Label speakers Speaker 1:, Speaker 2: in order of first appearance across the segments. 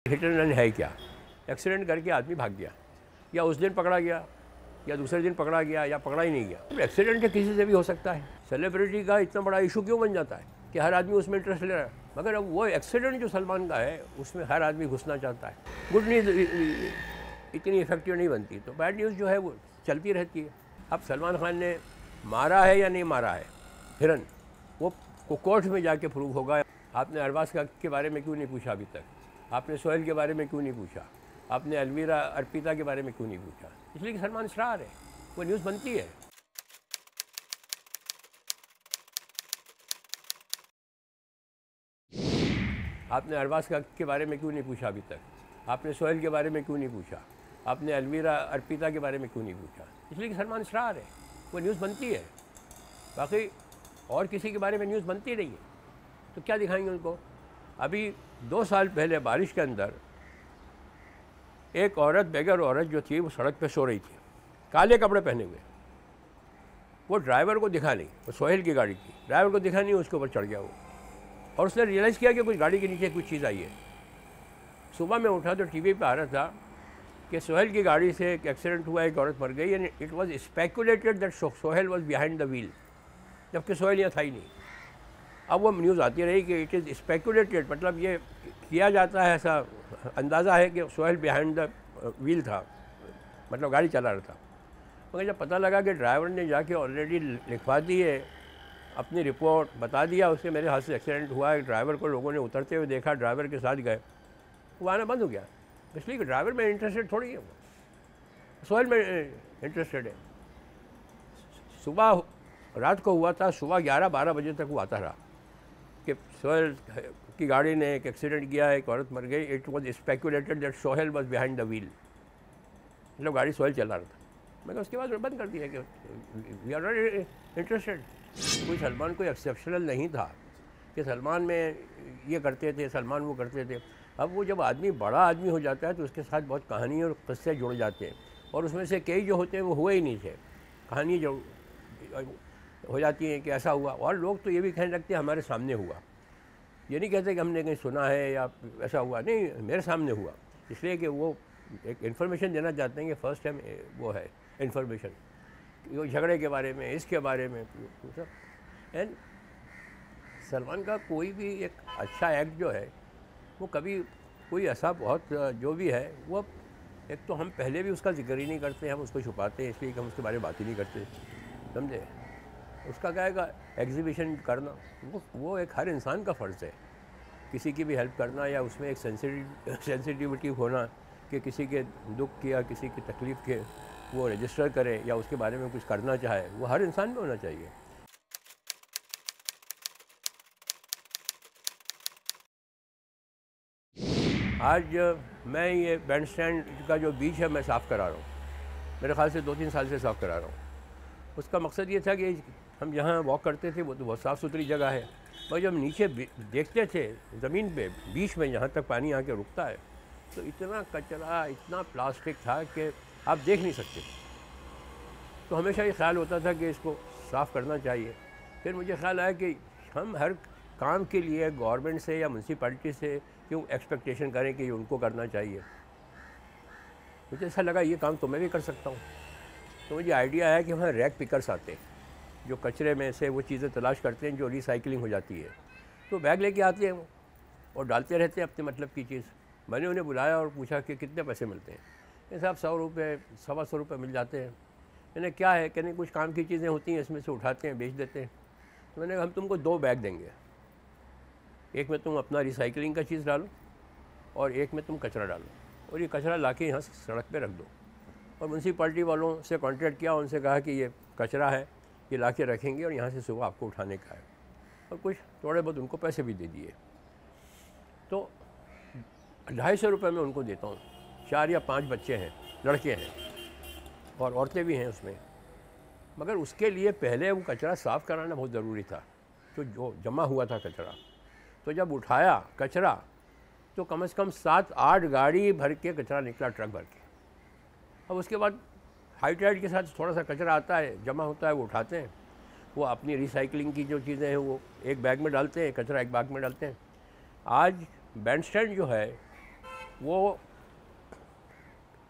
Speaker 1: Hit and run है क्या? Accident करके आदमी भाग गया, या उस दिन पकड़ा गया या दूसरे दिन पकड़ा गया या पकड़ा ही नहीं गया। एक्सीडेंट किसी से भी हो सकता है। सेलिब्रिटी का इतना बड़ा इशू क्यों बन जाता है कि हर आदमी उसमें इंटरेस्ट ले रहा है? मगर अब वो एक्सीडेंट जो सलमान का है उसमें हर आदमी घुसना चाहता है। गुड न्यूज़ इतनी इफेक्टिव नहीं बनती, तो बैड न्यूज़ जो है वो चलती रहती है। अब सलमान खान ने मारा है या नहीं मारा है हिरन, वो कोर्ट में जाके प्रूव होगा। आपने अरबाज के बारे में क्यों नहीं पूछा अभी तक? आपने सोहेल के बारे में क्यों नहीं पूछा? आपने अलवीरा अर्पिता के बारे में क्यों नहीं पूछा? इसलिए कि सलमान स्टार है, वो न्यूज़ बनती है। आपने अरबाज के बारे में क्यों नहीं पूछा अभी तक? आपने सोहेल के बारे में क्यों नहीं पूछा? आपने अलवीरा अर्पिता के बारे में क्यों नहीं पूछा? इसलिए कि सलमान स्टार है, वो न्यूज़ बनती है। बाकी और किसी के बारे में न्यूज़ बनती नहीं है, तो क्या दिखाएंगे उनको? अभी 2 साल पहले बारिश के अंदर एक औरत, बेगर औरत जो थी, वो सड़क पे सो रही थी, काले कपड़े पहने हुए। वो ड्राइवर को दिखा नहीं, वो सोहेल की गाड़ी थी, ड्राइवर को दिखा नहीं, उसके ऊपर चढ़ गया वो, और उसने रियलाइज़ किया कि कुछ गाड़ी के नीचे कुछ चीज़ आई है। सुबह में उठा तो टीवी पे आ रहा था कि सोहेल की गाड़ी से एक एक्सीडेंट हुआ, एक औरत मर गई, and it was speculated that Sohail was behind the wheel, जबकि सोहेल यहाँ था ही नहीं। अब वो न्यूज़ आती रही कि इट इज़ स्पेकुलेटेड, मतलब ये किया जाता है, ऐसा अंदाज़ा है कि सोहेल बिहाइंड द व्हील था, मतलब गाड़ी चला रहा था। मगर जब पता लगा कि ड्राइवर ने जाके ऑलरेडी लिखवा दी है अपनी रिपोर्ट, बता दिया उसके मेरे हाथ से एक्सीडेंट हुआ है, ड्राइवर को लोगों ने उतरते हुए देखा, ड्राइवर के साथ गए, वो आना बंद हो गया। इसलिए कि ड्राइवर में इंटरेस्टेड थोड़ी है, वो सोहेल में इंटरेस्टेड है। सुबह रात को हुआ था, सुबह 11-12 बजे तक वो आता रहा कि सोहेल की गाड़ी ने एक एक्सीडेंट किया, एक औरत मर गई। It was speculated that Sohail was behind the wheel, मतलब गाड़ी सोहेल चला रहा था। मैंने उसके बाद बंद कर दिया कि वी आर नॉट इंटरेस्टेड। कोई सलमान कोई एक्सेप्शनल नहीं था कि सलमान में ये करते थे, सलमान वो करते थे। अब वो जब आदमी बड़ा आदमी हो जाता है तो उसके साथ बहुत कहानी और किस्से जुड़ जाते हैं, और उसमें से कई जो होते हैं वो हुए ही नहीं थे। कहानी जो हो जाती है कि ऐसा हुआ, और लोग तो ये भी कहने लगते हैं हमारे सामने हुआ। ये नहीं कहते कि हमने कहीं सुना है या ऐसा हुआ, नहीं, मेरे सामने हुआ। इसलिए कि वो एक इन्फॉर्मेशन देना चाहते हैं कि फर्स्ट टाइम वो है इन्फॉर्मेशन, वो झगड़े के बारे में, इसके बारे में सब। एंड सलमान का कोई भी एक अच्छा एक्ट जो है वो कभी कोई ऐसा बहुत जो भी है वो, एक तो हम पहले भी उसका जिक्र ही नहीं करते, हम उसको छुपाते हैं, इसलिए कि हम उसके बारे में बात ही नहीं करते, समझे? उसका क्या है एग्जीबिशन करना, वो एक हर इंसान का फ़र्ज़ है, किसी की भी हेल्प करना, या उसमें एक सेंसिटिविटी होना कि किसी के दुख की या किसी की तकलीफ़ के वो रजिस्टर करे या उसके बारे में कुछ करना चाहे, वो हर इंसान में होना चाहिए। आज मैं ये बैंड स्टैंड का जो बीच है मैं साफ़ करा रहा हूँ, मेरे ख्याल से 2-3 साल से साफ़ करा रहा हूँ। उसका मकसद ये था कि हम जहाँ वॉक करते थे वो तो बहुत साफ़ सुथरी जगह है, मगर जब नीचे देखते थे ज़मीन पे बीच में जहाँ तक पानी आके रुकता है, तो इतना कचरा, इतना प्लास्टिक था कि आप देख नहीं सकते। तो हमेशा ये ख्याल होता था कि इसको साफ़ करना चाहिए। फिर मुझे ख्याल आया कि हम हर काम के लिए गवर्नमेंट से या म्यूनसिपैलिटी से क्यों एक्सपेक्टेशन करें कि उनको करना चाहिए। मुझे ऐसा लगा ये काम तो मैं भी कर सकता हूँ। तो मुझे आइडिया आया कि वहाँ रैक पिकर्स आते हैं जो कचरे में से वो चीज़ें तलाश करते हैं जो रिसाइकलिंग हो जाती है, तो बैग लेके आते हैं वो और डालते रहते हैं अपने मतलब की चीज़। मैंने उन्हें बुलाया और पूछा कि कितने पैसे मिलते हैं? ये साहब 100 रुपये, 125 रुपये मिल जाते हैं। मैंने क्या है, कहने कुछ काम की चीज़ें होती हैं, इसमें से उठाते हैं बेच देते हैं। तो मैंने कहा हम तुमको 2 बैग देंगे, एक में तुम अपना रिसाइकलिंग का चीज़ डालो और एक में तुम कचरा डालो, और ये कचरा लाके यहाँ सड़क पे रख दो। और म्यूनसिपैलिटी वालों से कांटेक्ट किया, उनसे कहा कि ये कचरा है, ये लाके रखेंगे और यहाँ से सुबह आपको उठाने का है, और कुछ थोड़े बहुत उनको पैसे भी दे दिए। तो 250 रुपये में उनको देता हूँ। 4 या 5 बच्चे हैं, लड़के हैं और औरतें भी हैं उसमें, मगर उसके लिए पहले वो कचरा साफ़ कराना बहुत ज़रूरी था, जो जमा हुआ था कचरा। तो जब उठाया कचरा तो कम से कम 7-8 गाड़ी भर के कचरा निकला, ट्रक भर के। अब उसके बाद हाई टाइड के साथ थोड़ा सा कचरा आता है, जमा होता है, वो उठाते हैं, वो अपनी रिसाइकलिंग की जो चीज़ें हैं वो एक बैग में डालते हैं, कचरा एक बैग में डालते हैं। आज बैंड स्टैंड जो है वो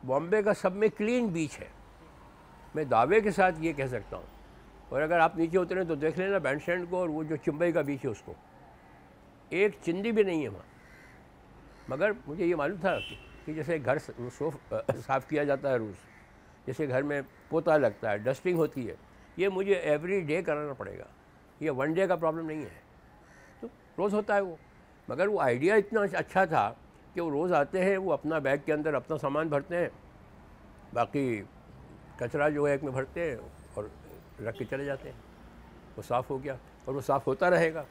Speaker 1: बॉम्बे का सब में क्लीन बीच है, मैं दावे के साथ ये कह सकता हूँ। और अगर आप नीचे उतरें तो देख लेना बैंड स्टैंड को, और वो जो चिंबई का बीच है उसको, एक चिंदी भी नहीं है वहाँ। मगर मुझे ये मालूम था कि जैसे घर साफ़ किया जाता है रोज़, जैसे घर में पोता लगता है, डस्टिंग होती है, ये मुझे एवरी डे कराना पड़ेगा, ये वन डे का प्रॉब्लम नहीं है, तो रोज़ होता है वो। मगर वो आइडिया इतना अच्छा था कि वो रोज़ आते हैं, वो अपना बैग के अंदर अपना सामान भरते हैं, बाकी कचरा जो है एक में भरते हैं और रख के चले जाते हैं। वो साफ़ हो गया और वो साफ़ होता रहेगा।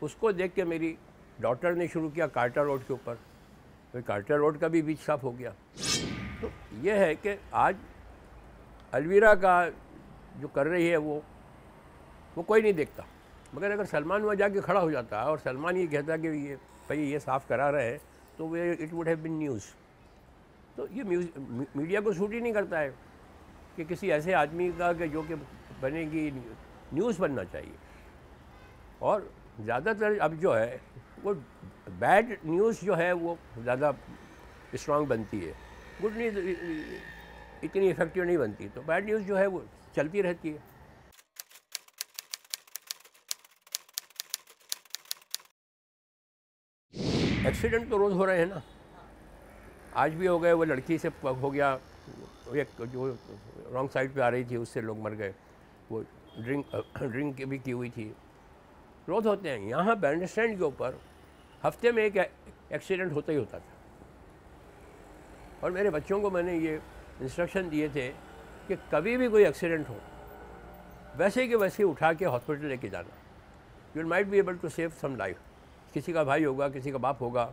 Speaker 1: उसको देख के मेरी डॉटर ने शुरू किया कार्टर रोड के ऊपर, तो कार्टर रोड का भी बीच साफ़ हो गया। तो ये है कि आज अलवीरा का जो कर रही है वो कोई नहीं देखता, मगर अगर सलमान वहाँ जाके खड़ा हो जाता है और सलमान ये कहता कि ये भाई ये साफ़ करा रहे हैं, तो वे it would have been news. तो ये मीडिया को सूट ही नहीं करता है कि किसी ऐसे आदमी का कि जो कि बनेगी, न्यूज़ बनना चाहिए। और ज़्यादातर अब जो है वो बैड न्यूज़ जो है वो ज़्यादा स्ट्रॉन्ग बनती है, गुड न्यूज़ इतनी इफेक्टिव नहीं बनती, तो बैड न्यूज़ जो है वो चलती रहती है। एक्सीडेंट तो रोज़ हो रहे हैं ना, आज भी हो गए, वो लड़की से हो गया, एक जो रॉन्ग साइड पे आ रही थी उससे लोग मर गए, वो ड्रिंक भी की हुई थी, रोज़ होते हैं। यहाँ बैंड स्टैंड के ऊपर हफ्ते में एक एक्सीडेंट होता ही होता था। और मेरे बच्चों को मैंने ये इंस्ट्रक्शन दिए थे कि कभी भी कोई एक्सीडेंट हो, वैसे कि वैसे उठा के हॉस्पिटल लेके जाना, you might be able to save some life. किसी का भाई होगा, किसी का बाप होगा,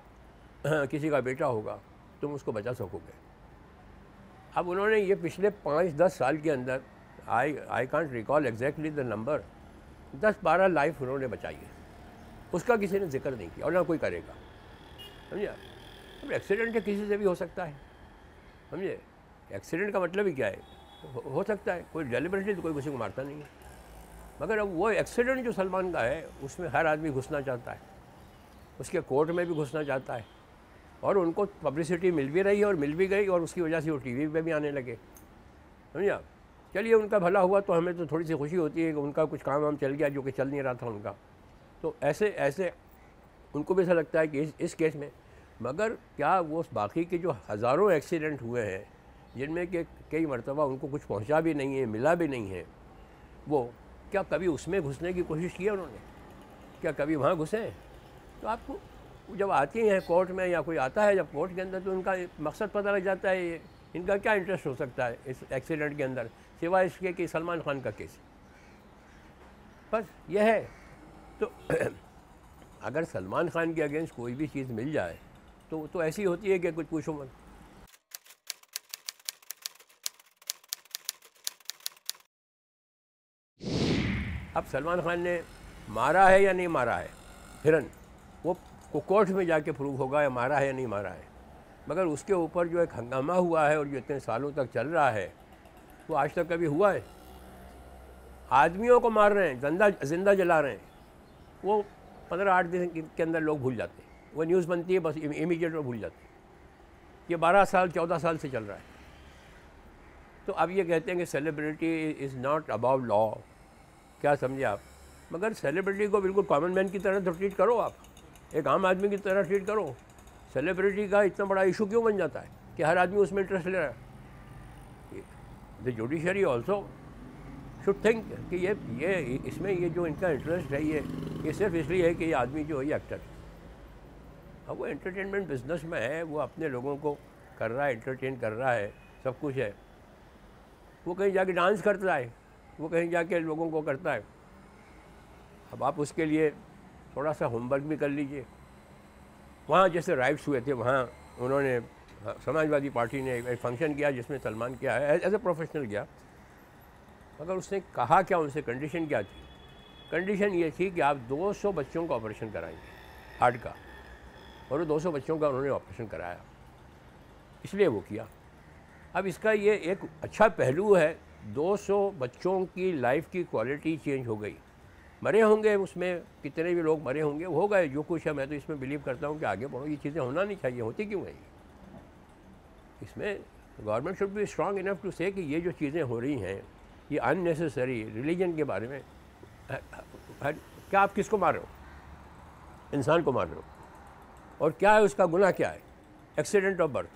Speaker 1: किसी का बेटा होगा, तुम उसको बचा सकोगे। अब उन्होंने ये पिछले 5-10 साल के अंदर, I can't recall exactly the number, 10-12 life उन्होंने बचाई है। उसका किसी ने जिक्र नहीं किया और ना कोई करेगा, समझे। अब एक्सीडेंट है, किसी से भी हो सकता है, समझे। एक्सीडेंट का मतलब ही क्या है, हो सकता है, कोई डेलिबरेटली तो कोई किसी को मारता नहीं है। मगर अब वो एक्सीडेंट जो सलमान का है उसमें हर आदमी घुसना चाहता है, उसके कोर्ट में भी घुसना चाहता है, और उनको पब्लिसिटी मिल भी रही है और मिल भी गई, और उसकी वजह से वो टीवी पे भी आने लगे, समझे आप। चलिए उनका भला हुआ, तो हमें तो थोड़ी सी खुशी होती है कि उनका कुछ काम वाम चल गया जो कि चल नहीं रहा था उनका। तो ऐसे उनको भी ऐसा लगता है कि इस केस में। मगर क्या वो बाकी के जो हज़ारों एक्सीडेंट हुए हैं जिनमें कि कई मरतबा उनको कुछ पहुंचा भी नहीं है, मिला भी नहीं है, वो क्या कभी उसमें घुसने की कोशिश की है उन्होंने? क्या कभी वहाँ घुसे? तो आपको जब आती हैं कोर्ट में या कोई आता है जब कोर्ट के अंदर, तो उनका मकसद पता लग जाता है, ये इनका क्या इंटरेस्ट हो सकता है इस एक्सीडेंट के अंदर, सिवाय इसके कि सलमान खान का केस। बस यह है। तो अगर सलमान खान के अगेंस्ट कोई भी चीज़ मिल जाए तो ऐसी होती है कि कुछ पूछो मत। अब सलमान खान ने मारा है या नहीं मारा है हिरन, वो कोर्ट में जाके प्रूव होगा या मारा है या नहीं मारा है। मगर उसके ऊपर जो एक हंगामा हुआ है और जो इतने सालों तक चल रहा है, वो आज तक कभी हुआ है? आदमियों को मार रहे हैं, जिंदा जला रहे हैं, वो 15-8 दिन के अंदर लोग भूल जाते हैं, वो न्यूज़ बनती है बस इमीडिएट वो भूल जाते हैं। ये 12 साल 14 साल से चल रहा है। तो अब ये कहते हैं कि celebrity is not above law, क्या समझे आप। मगर सेलिब्रिटी को बिल्कुल कॉमन मैन की तरह तो ट्रीट करो, आप एक आम आदमी की तरह ट्रीट करो। सेलिब्रिटी का इतना बड़ा इशू क्यों बन जाता है कि हर आदमी उसमें इंटरेस्ट ले रहा है? The judiciary also should think कि ये इसमें ये जो इनका इंटरेस्ट है ये सिर्फ इसलिए है कि ये आदमी जो है ये एक्टर है। अब वो एंटरटेनमेंट बिजनेस में है, वो अपने लोगों को कर रहा है, एंटरटेन कर रहा है, सब कुछ है। वो कहीं जाके डांस करता है, वो कहीं जाके लोगों को करता है। अब आप उसके लिए थोड़ा सा होमवर्क भी कर लीजिए। वहाँ जैसे राइट्स हुए थे, वहाँ उन्होंने समाजवादी पार्टी ने एक फंक्शन किया जिसमें सलमान किया है एज ए प्रोफेशनल गया। मगर उसने कहा क्या, उनसे कंडीशन क्या थी? कंडीशन ये थी कि आप 200 बच्चों का ऑपरेशन कराएंगे हार्ट का, और वो 200 बच्चों का उन्होंने ऑपरेशन कराया, इसलिए वो किया। अब इसका ये एक अच्छा पहलू है, 200 बच्चों की लाइफ की क्वालिटी चेंज हो गई। मरे होंगे, उसमें कितने भी लोग मरे होंगे, हो गए जो कुछ है। मैं तो इसमें बिलीव करता हूँ कि आगे बढ़ो, ये चीज़ें होना नहीं चाहिए, होती क्यों है ये? इसमें government should be strong enough to say कि ये जो चीज़ें हो रही हैं ये अननेसेसरी, रिलीजन के बारे में क्या आप किसको मार रहे हो? इंसान को मार रहे हो। और क्या है उसका गुनाह, क्या है? Accident of birth.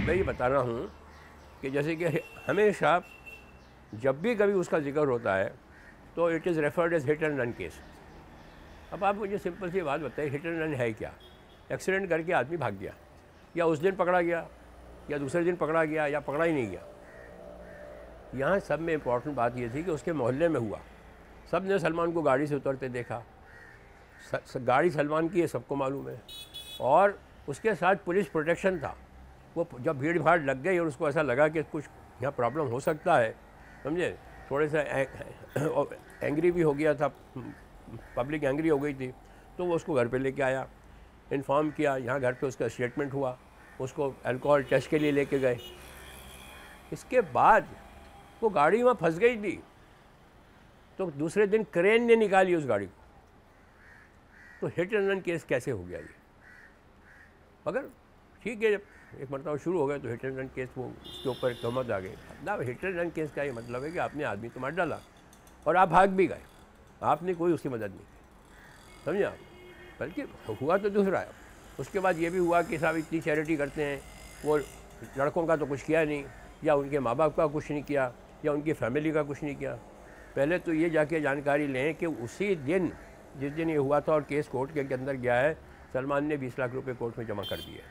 Speaker 1: मैं ये बता रहा हूँ कि जैसे कि हमेशा जब भी कभी उसका जिक्र होता है तो it is referred as hit and run case. अब आप मुझे सिंपल सी बात बताइए, हिट एंड रन है क्या? एक्सीडेंट करके आदमी भाग गया, या उस दिन पकड़ा गया, या दूसरे दिन पकड़ा गया, या पकड़ा ही नहीं गया। यहाँ सब में इम्पॉर्टेंट बात ये थी कि उसके मोहल्ले में हुआ, सब ने सलमान को गाड़ी से उतरते देखा, गाड़ी सलमान की है, सबको मालूम है, और उसके साथ पुलिस प्रोटेक्शन था। वो जब भीड़ भाड़ लग गई और उसको ऐसा लगा कि कुछ यहाँ प्रॉब्लम हो सकता है, समझे, थोड़े सा एंग्री भी हो गया था, पब्लिक एंग्री हो गई थी, तो वो उसको घर पे लेके आया, इन्फॉर्म किया, यहाँ घर पे उसका स्टेटमेंट हुआ, उसको अल्कोहल टेस्ट के लिए लेके गए। इसके बाद वो गाड़ी वहाँ फंस गई थी, तो दूसरे दिन क्रेन ने निकाली उस गाड़ी को। तो हिट एंड रन केस कैसे हो गया ये? मगर ठीक है, जब एक मरतबा शुरू हो गया तो हिट एंड रन केस, वो उसके ऊपर तहमत आ गई ना। हिट एंड रन केस का ये मतलब है कि आपने आदमी तो मार डाला और आप भाग भी गए, आपने कोई उसकी मदद नहीं की, समझे आप? बल्कि हुआ तो दूसरा है। उसके बाद ये भी हुआ कि साहब इतनी चैरिटी करते हैं, वो लड़कों का तो कुछ किया नहीं, या उनके माँ बाप का कुछ नहीं किया, या उनकी फैमिली का कुछ नहीं किया। पहले तो ये जाके जानकारी लें कि उसी दिन जिस दिन ये हुआ था और केस कोर्ट के अंदर गया है, सलमान ने 20 लाख रुपए कोर्ट में जमा कर दिए,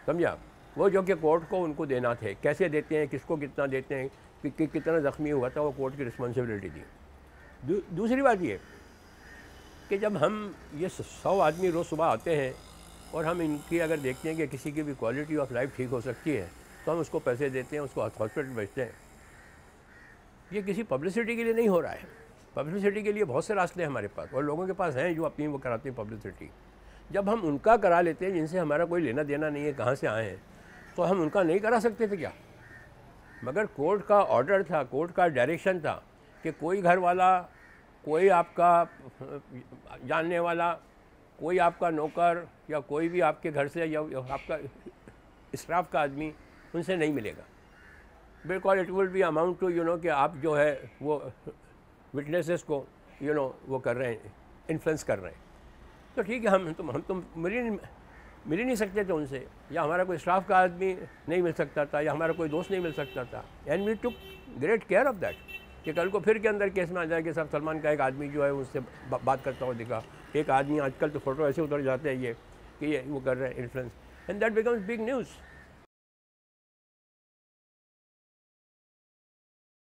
Speaker 1: समझा? वो जो कि कोर्ट को उनको देना थे, कैसे देते हैं, किसको कितना देते हैं, कितना ज़ख्मी हुआ था, वो कोर्ट की रिस्पॉन्सिबिलिटी थी। दूसरी बात ये कि जब हम ये 100 आदमी रोज़ सुबह आते हैं और हम इनकी अगर देखते हैं कि किसी की भी क्वालिटी ऑफ लाइफ ठीक हो सकती है तो हम उसको पैसे देते हैं, उसको हॉस्पिटल भेजते हैं। ये किसी पब्लिसिटी के लिए नहीं हो रहा है। पब्लिसिटी के लिए बहुत से रास्ते हैं हमारे पास, और लोगों के पास हैं जो अपनी वो कराते हैं पब्लिसिटी। जब हम उनका करा लेते हैं जिनसे हमारा कोई लेना देना नहीं है, कहाँ से आए हैं, तो हम उनका नहीं करा सकते थे क्या? मगर कोर्ट का ऑर्डर था, कोर्ट का डायरेक्शन था कि कोई घर वाला, कोई आपका जानने वाला, कोई आपका नौकर, या कोई भी आपके घर से या आपका स्टाफ का आदमी उनसे नहीं मिलेगा। बिल्कुल it will be amount to कि आप जो है वो विटनेसेस को वो कर रहे हैं, इन्फ्लुएंस कर रहे हैं। तो ठीक है, हम तो मिल ही नहीं सकते थे उनसे, या हमारा कोई स्टाफ का आदमी नहीं मिल सकता था, या हमारा कोई दोस्त नहीं मिल सकता था। And we took great care of that कि कल को फिर के अंदर केस में आ जाए कि साहब सलमान का एक आदमी जो है उससे बात करता हुआ दिखा। एक आदमी, आजकल तो फ़ोटो ऐसे उतर जाते हैं ये कि ये वो कर रहे हैं influence, and that becomes big news.